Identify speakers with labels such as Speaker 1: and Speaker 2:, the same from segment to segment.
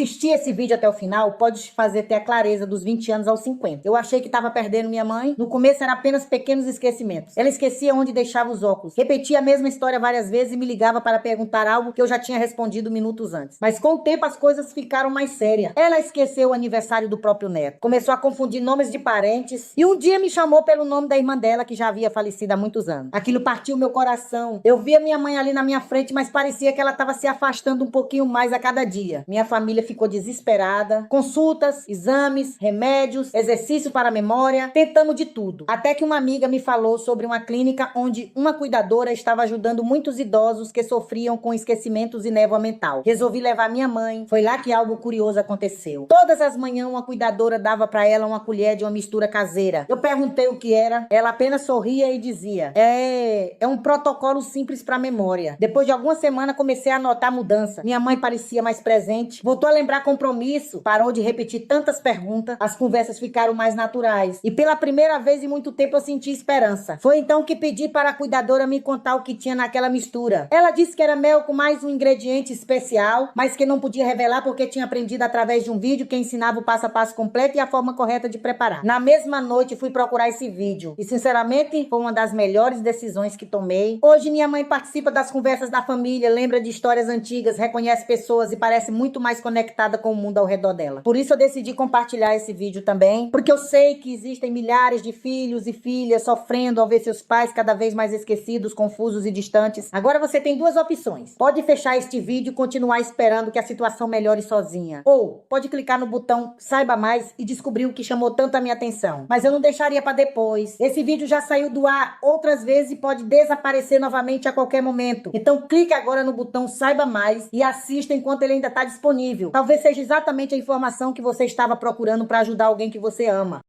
Speaker 1: Assistir esse vídeo até o final pode te fazer ter a clareza dos 20 anos aos 50. Eu achei que estava perdendo minha mãe. No começo era apenas pequenos esquecimentos. Ela esquecia onde deixava os óculos, repetia a mesma história várias vezes e me ligava para perguntar algo que eu já tinha respondido minutos antes. Mas com o tempo as coisas ficaram mais sérias. Ela esqueceu o aniversário do próprio neto, começou a confundir nomes de parentes e um dia me chamou pelo nome da irmã dela que já havia falecido há muitos anos. Aquilo partiu meu coração. Eu via minha mãe ali na minha frente, mas parecia que ela estava se afastando um pouquinho mais a cada dia. Minha família ficou desesperada. Consultas, exames, remédios, exercício para a memória, tentamos de tudo. Até que uma amiga me falou sobre uma clínica onde uma cuidadora estava ajudando muitos idosos que sofriam com esquecimentos e névoa mental. Resolvi levar minha mãe. Foi lá que algo curioso aconteceu. Todas as manhãs uma cuidadora dava para ela uma colher de uma mistura caseira. Eu perguntei o que era. Ela apenas sorria e dizia: É um protocolo simples para memória. Depois de algumas semanas comecei a notar a mudança. Minha mãe parecia mais presente, voltou a lembrar compromisso, parou de repetir tantas perguntas, as conversas ficaram mais naturais. E pela primeira vez em muito tempo eu senti esperança. Foi então que pedi para a cuidadora me contar o que tinha naquela mistura. Ela disse que era mel com mais um ingrediente especial, mas que não podia revelar porque tinha aprendido através de um vídeo que ensinava o passo a passo completo e a forma correta de preparar. Na mesma noite fui procurar esse vídeo e sinceramente foi uma das melhores decisões que tomei. Hoje minha mãe participa das conversas da família, lembra de histórias antigas, reconhece pessoas e parece muito mais conectada com o mundo ao redor dela. Por isso eu decidi compartilhar esse vídeo também, porque eu sei que existem milhares de filhos e filhas sofrendo ao ver seus pais cada vez mais esquecidos, confusos e distantes. Agora você tem duas opções. Pode fechar este vídeo e continuar esperando que a situação melhore sozinha. Ou pode clicar no botão Saiba Mais e descobrir o que chamou tanto a minha atenção. Mas eu não deixaria para depois. Esse vídeo já saiu do ar outras vezes e pode desaparecer novamente a qualquer momento. Então clique agora no botão Saiba Mais e assista enquanto ele ainda está disponível. Talvez seja exatamente a informação que você estava procurando para ajudar alguém que você ama.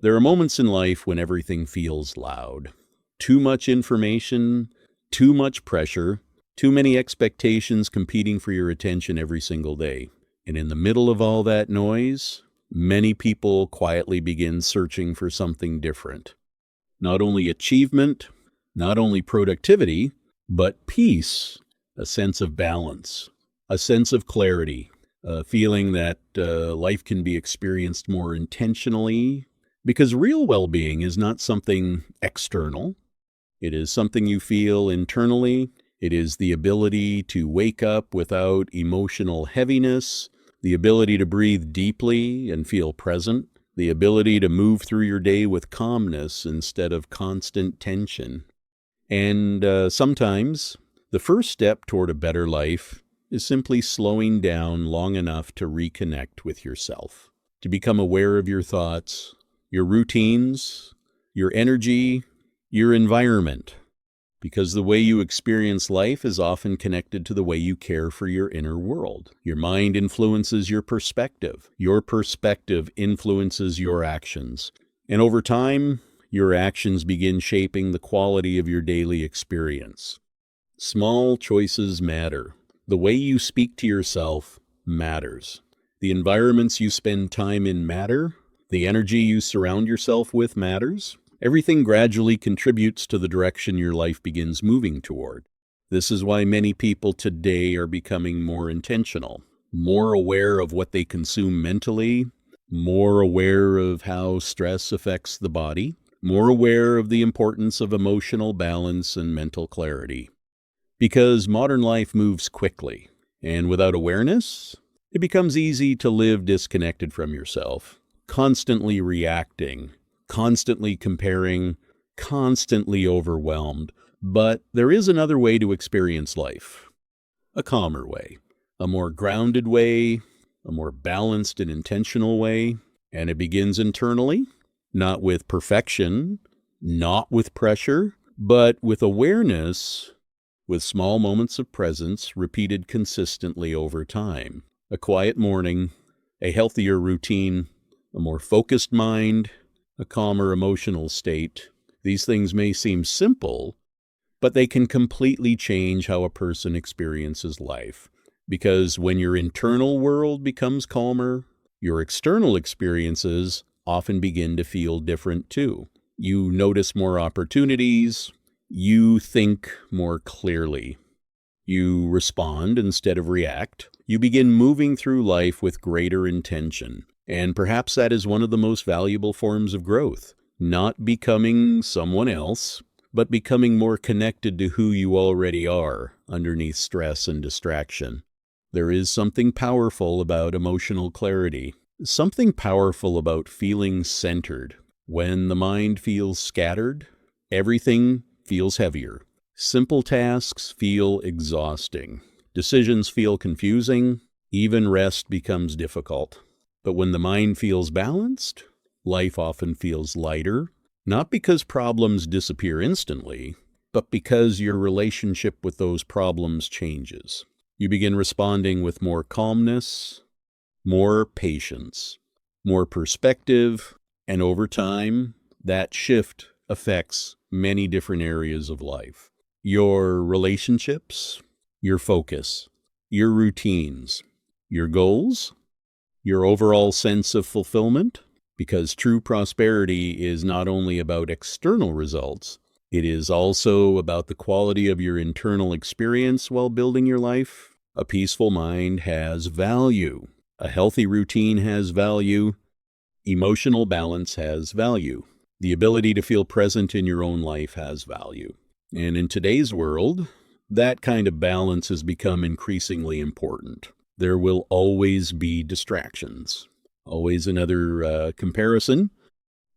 Speaker 2: There are moments in life when everything feels loud. Too much information, too much pressure, too many expectations competing for your attention every single day. And in the middle of all that noise, many people quietly begin searching for something different. Not only achievement, not only productivity, but peace, a sense of balance, a sense of clarity, a feeling that life can be experienced more intentionally. Because real well-being is not something external. It is something you feel internally. It is the ability to wake up without emotional heaviness, the ability to breathe deeply and feel present, the ability to move through your day with calmness instead of constant tension. And sometimes the first step toward a better life is simply slowing down long enough to reconnect with yourself, to become aware of your thoughts, your routines, your energy, your environment, because the way you experience life is often connected to the way you care for your inner world. Your mind influences your perspective. Your perspective influences your actions. And over time, your actions begin shaping the quality of your daily experience. Small choices matter. The way you speak to yourself matters. The environments you spend time in matter. The energy you surround yourself with matters. Everything gradually contributes to the direction your life begins moving toward. This is why many people today are becoming more intentional, more aware of what they consume mentally, more aware of how stress affects the body, more aware of the importance of emotional balance and mental clarity. Because modern life moves quickly, and without awareness, it becomes easy to live disconnected from yourself, constantly reacting, constantly comparing, constantly overwhelmed. But there is another way to experience life. A calmer way. A more grounded way. A more balanced and intentional way. And it begins internally, not with perfection, not with pressure, but with awareness, with small moments of presence repeated consistently over time. A quiet morning, a healthier routine, a more focused mind, a calmer emotional state. These things may seem simple, but they can completely change how a person experiences life. Because when your internal world becomes calmer, your external experiences often begin to feel different too. You notice more opportunities. You think more clearly. You respond instead of react. You begin moving through life with greater intention. And perhaps that is one of the most valuable forms of growth. Not becoming someone else, but becoming more connected to who you already are underneath stress and distraction. There is something powerful about emotional clarity. Something powerful about feeling centered. When the mind feels scattered, everything feels heavier. Simple tasks feel exhausting. Decisions feel confusing. Even rest becomes difficult. But when the mind feels balanced, life often feels lighter, not because problems disappear instantly, but because your relationship with those problems changes. You begin responding with more calmness, more patience, more perspective, and over time, that shift affects many different areas of life. Your relationships, your focus, your routines, your goals, your overall sense of fulfillment, because true prosperity is not only about external results, it is also about the quality of your internal experience while building your life. A peaceful mind has value. A healthy routine has value. Emotional balance has value. The ability to feel present in your own life has value. And in today's world, that kind of balance has become increasingly important. There will always be distractions. Always another comparison,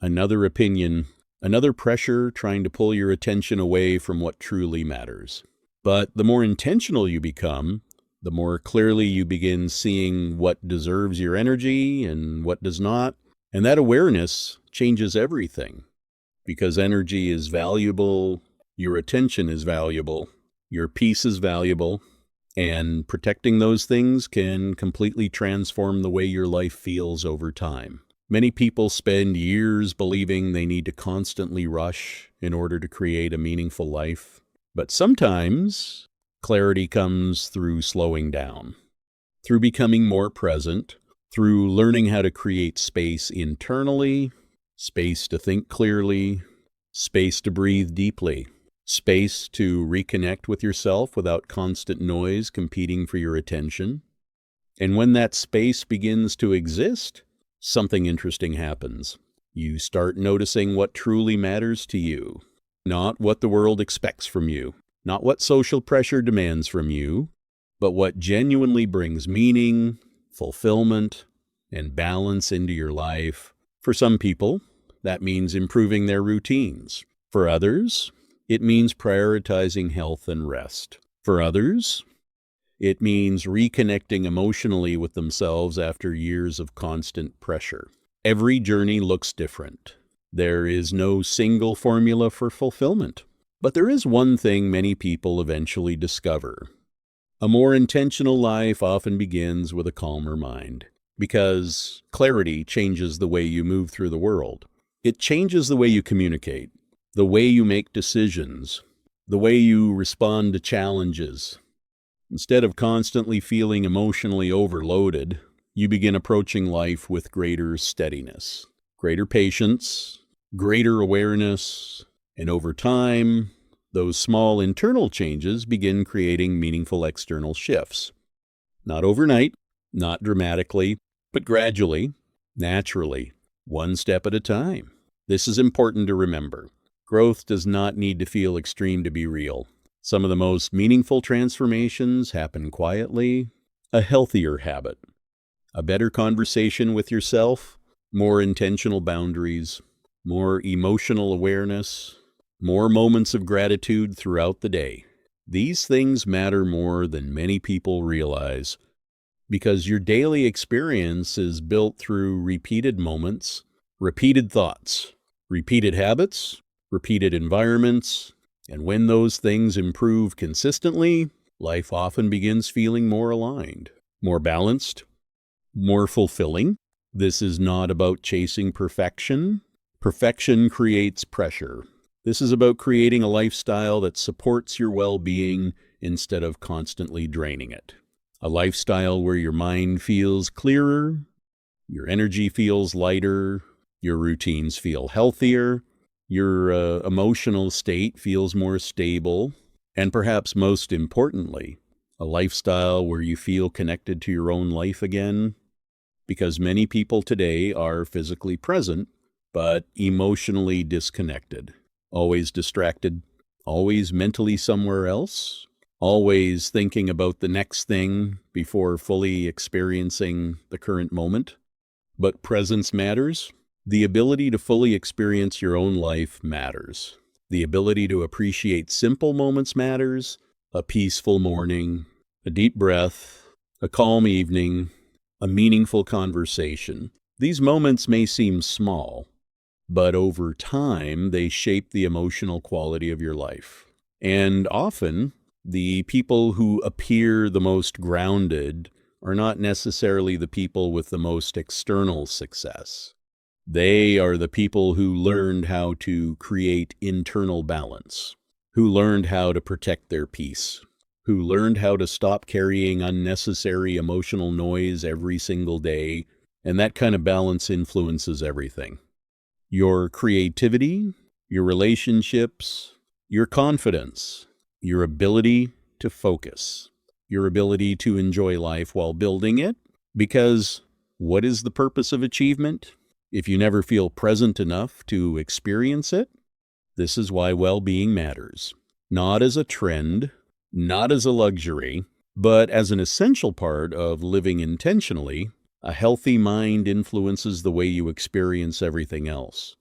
Speaker 2: another opinion, another pressure trying to pull your attention away from what truly matters. But the more intentional you become, the more clearly you begin seeing what deserves your energy and what does not. And that awareness changes everything. Because energy is valuable, your attention is valuable, your peace is valuable, and protecting those things can completely transform the way your life feels over time. Many people spend years believing they need to constantly rush in order to create a meaningful life. But sometimes clarity comes through slowing down, through becoming more present, through learning how to create space internally, space to think clearly, space to breathe deeply, space to reconnect with yourself without constant noise competing for your attention. And when that space begins to exist, something interesting happens. You start noticing what truly matters to you, not what the world expects from you, not what social pressure demands from you, but what genuinely brings meaning, fulfillment, and balance into your life For some people, that means improving their routines. For others, it means prioritizing health and rest. For others, it means reconnecting emotionally with themselves after years of constant pressure. Every journey looks different. There is no single formula for fulfillment. But there is one thing many people eventually discover. A more intentional life often begins with a calmer mind, because clarity changes the way you move through the world. It changes the way you communicate, the way you make decisions, the way you respond to challenges. Instead of constantly feeling emotionally overloaded, you begin approaching life with greater steadiness, greater patience, greater awareness, and over time, those small internal changes begin creating meaningful external shifts. Not overnight, not dramatically, but gradually, naturally, one step at a time. This is important to remember. Growth does not need to feel extreme to be real. Some of the most meaningful transformations happen quietly. A healthier habit, a better conversation with yourself, more intentional boundaries, more emotional awareness, more moments of gratitude throughout the day. These things matter more than many people realize, because your daily experience is built through repeated moments, repeated thoughts, repeated habits, repeated environments, and when those things improve consistently, life often begins feeling more aligned, more balanced, more fulfilling. This is not about chasing perfection. Perfection creates pressure. This is about creating a lifestyle that supports your well-being instead of constantly draining it. A lifestyle where your mind feels clearer, your energy feels lighter, your routines feel healthier, your emotional state feels more stable, and perhaps most importantly, a lifestyle where you feel connected to your own life again, because many people today are physically present, but emotionally disconnected. Always distracted, always mentally somewhere else, always thinking about the next thing before fully experiencing the current moment. But presence matters. The ability to fully experience your own life matters. The ability to appreciate simple moments matters. A peaceful morning, a deep breath, a calm evening, a meaningful conversation. These moments may seem small, but over time, they shape the emotional quality of your life. And often, the people who appear the most grounded are not necessarily the people with the most external success. They are the people who learned how to create internal balance, who learned how to protect their peace, who learned how to stop carrying unnecessary emotional noise every single day, and that kind of balance influences everything. Your creativity, your relationships, your confidence, your ability to focus, your ability to enjoy life while building it. Because what is the purpose of achievement if you never feel present enough to experience it? This is why well-being matters. Not as a trend, not as a luxury, but as an essential part of living intentionally. A healthy mind influences the way you experience everything else.